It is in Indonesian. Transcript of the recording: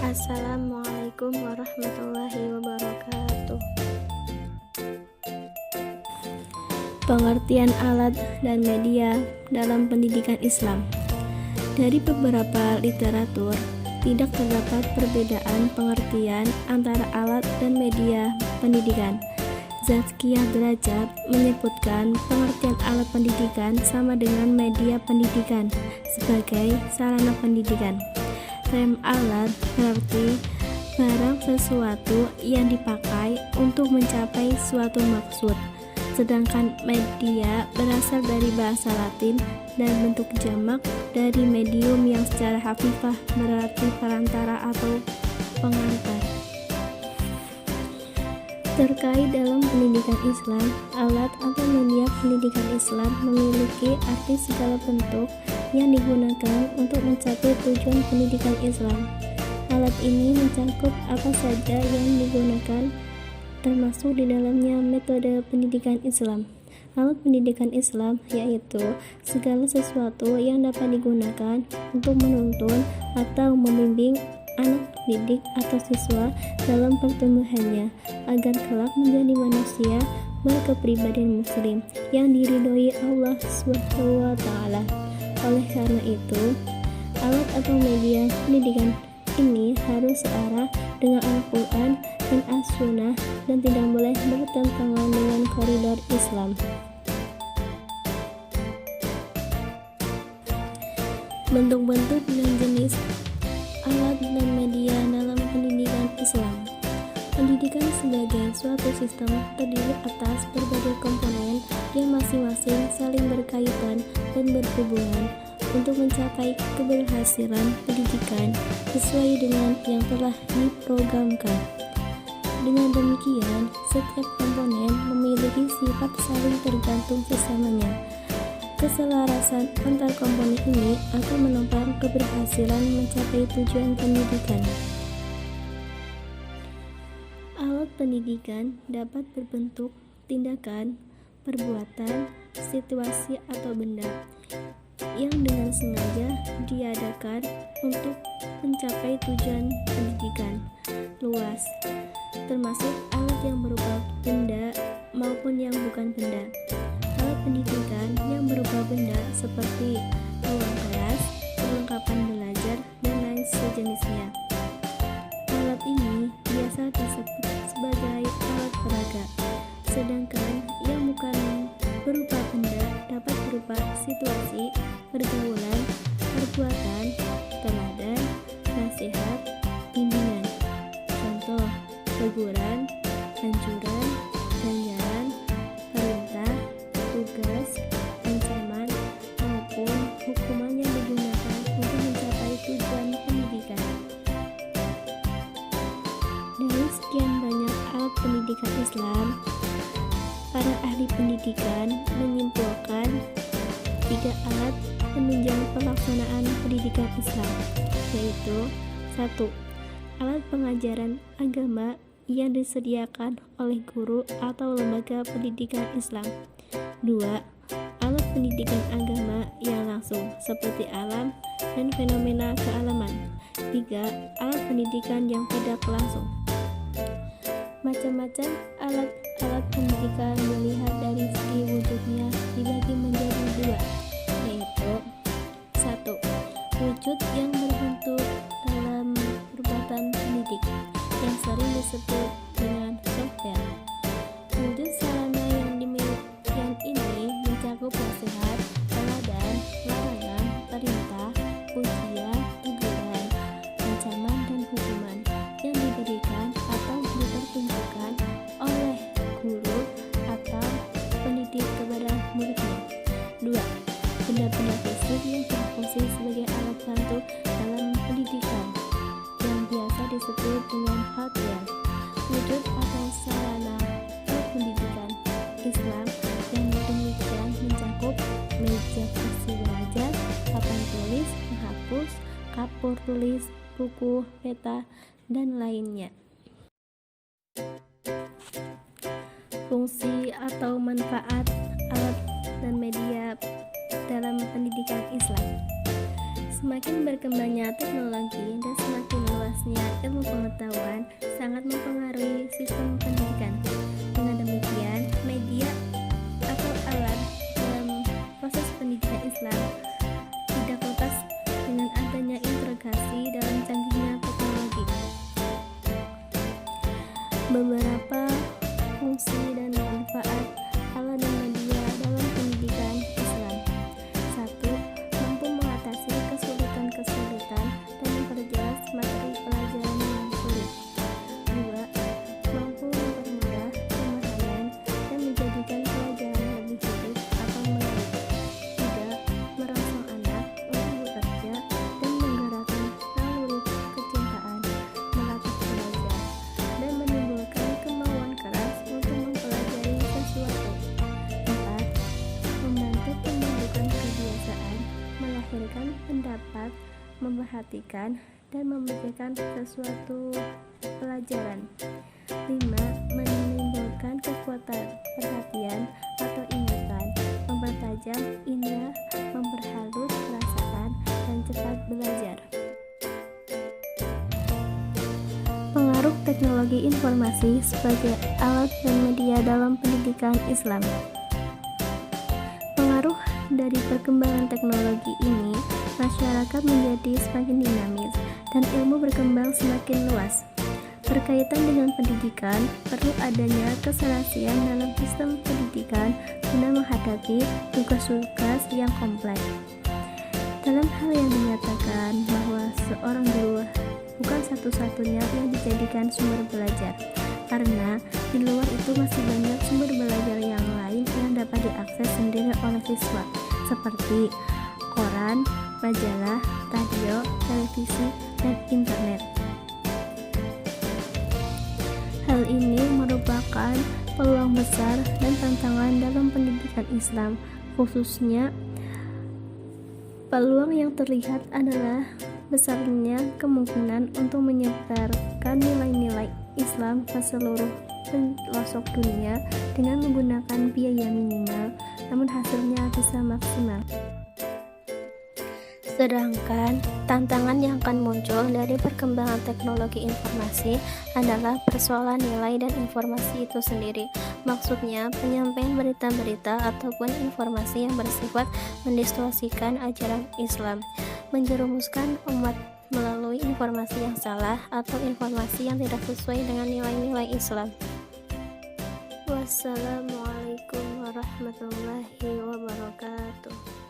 Assalamualaikum warahmatullahi wabarakatuh. Pengertian alat dan media dalam pendidikan Islam. Dari beberapa literatur, tidak terdapat perbedaan pengertian antara alat dan media pendidikan. Zazkiyah Derajat menyebutkan pengertian alat pendidikan sama dengan media pendidikan sebagai sarana pendidikan. Rem alat berarti barang sesuatu yang dipakai untuk mencapai suatu maksud, sedangkan media berasal dari bahasa Latin dan bentuk jamak dari medium yang secara hafifah berarti perantara atau pengantar. Terkait dalam pendidikan Islam, alat atau media pendidikan Islam memiliki arti segala bentuk yang digunakan untuk mencapai tujuan pendidikan Islam. Alat ini mencakup apa saja yang digunakan, termasuk di dalamnya metode pendidikan Islam. Alat pendidikan Islam yaitu segala sesuatu yang dapat digunakan untuk menuntun atau membimbing anak didik atau siswa dalam pertumbuhannya agar kelak menjadi manusia berkepribadian muslim yang diridhoi Allah SWT. Oleh karena itu, alat atau media pendidikan ini harus searah dengan Al-Quran dan As-Sunnah dan tidak boleh bertentangan dengan koridor Islam. Bentuk-bentuk dan jenis alat dan media dalam pendidikan Islam. Pendidikan sebagai suatu sistem terdiri atas berbagai komponen yang masing-masing saling berkaitan dan berhubungan untuk mencapai keberhasilan pendidikan sesuai dengan yang telah diprogramkan. Dengan demikian, setiap komponen memiliki sifat saling tergantung sesamanya. Keselarasan antar komponen ini akan menopang keberhasilan mencapai tujuan pendidikan. Alat pendidikan dapat berbentuk tindakan, perbuatan, situasi atau benda yang dengan sengaja diadakan untuk mencapai tujuan pendidikan luas, termasuk alat yang berupa benda maupun yang bukan benda. Alat pendidikan yang berupa benda seperti ruang kelas, perlengkapan belajar, dan lain sejenisnya. Alat ini biasa disebut sebagai alat peraga, sedangkan yang bukan berupa benda dapat berupa situasi, pergaulan, perbuatan, teladan, nasihat, bimbingan. Contoh, teguran, anjuran, ganjaran, perintah, tugas, ancaman, maupun hukuman yang digunakan untuk mencapai tujuan pendidikan. Dari sekian banyak alat pendidikan Islam, para ahli pendidikan menyimpulkan 3 alat penunjang pelaksanaan pendidikan Islam, yaitu 1. Alat pengajaran agama yang disediakan oleh guru atau lembaga pendidikan Islam. 2. Alat pendidikan agama yang langsung seperti alam dan fenomena kealaman. 3. Alat pendidikan yang tidak langsung. Macam-macam alat pendidikan dilihat dari segi wujudnya dibagi menjadi 2, yaitu 1. Wujud yang berbentuk dalam perbuatan pendidik yang sering disebut dengan software. Wujud sarana yang dimiliki ini mencakup nasihat, teladan, larangan, perintah, pujian, teguran, ancaman, dan hukuman yang diberikan atau dipertunjukkan oleh guru atau pendidik kepada muridnya. 2. Benda-benda fisik yang berfungsi sebagai alat bantu dalam pendidikan yang biasa disebut dengan hardware. Wujud atau sarana pendidikan Islam yang demikian mencakup meja kursi belajar, papan tulis, penghapus, kapur tulis, buku, peta, dan lainnya. Fungsi atau manfaat alat dan media dalam pendidikan Islam. Semakin berkembangnya teknologi dan semakin luasnya ilmu pengetahuan sangat mempengaruhi sistem pendidikan. Dengan demikian, media atau alat dalam proses pendidikan Islam tidak lepas dengan adanya integrasi dalam canggihnya teknologi. Beberapa fungsi dan manfaat alat dan media dalam pendidikan Islam. 1. Mampu mengatasi kesulitan dan memperjelas materi pelajaran yang sulit. 2. Mampu mempermudah pemahaman dan menjadikan pelajaran lebih sulit atau menarik. 3. Merangsang anak untuk bekerja dan menggerakkan naluri kecintaan, melatih belajar, dan menimbulkan kemauan keras untuk mempelajari sesuatu. 4. Membantu pembentukan kebiasaan, melahirkan pendapat, memperhatikan, dan memikirkan sesuatu pelajaran. 5. Menimbulkan kekuatan perhatian atau ingatan, mempertajam indera, memperhalus perasaan, dan cepat belajar. Pengaruh teknologi informasi sebagai alat dan media dalam pendidikan Islam. Pengaruh dari perkembangan teknologi ini, masyarakat menjadi semakin dinamis dan ilmu berkembang semakin luas. Berkaitan dengan pendidikan, perlu adanya keserasian dalam sistem pendidikan guna menghadapi tugas-tugas yang kompleks. Dalam hal yang dinyatakan bahwa seorang guru bukan satu-satunya yang dijadikan sumber belajar, karena di luar itu masih banyak sumber belajar yang lain yang dapat diakses sendiri oleh siswa, seperti koran, majalah, radio, televisi, dan internet. Hal ini merupakan peluang besar dan tantangan dalam pendidikan Islam, khususnya peluang yang terlihat adalah besarnya kemungkinan untuk menyebarkan nilai-nilai Islam ke seluruh pelosok dunia dengan menggunakan biaya minimal, namun hasilnya bisa maksimal. Sedangkan tantangan yang akan muncul dari perkembangan teknologi informasi adalah persoalan nilai dan informasi itu sendiri. Maksudnya, penyampaian berita-berita ataupun informasi yang bersifat mendistorsikan ajaran Islam, menjerumuskan umat melalui informasi yang salah atau informasi yang tidak sesuai dengan nilai-nilai Islam. Wassalamualaikum warahmatullahi wabarakatuh.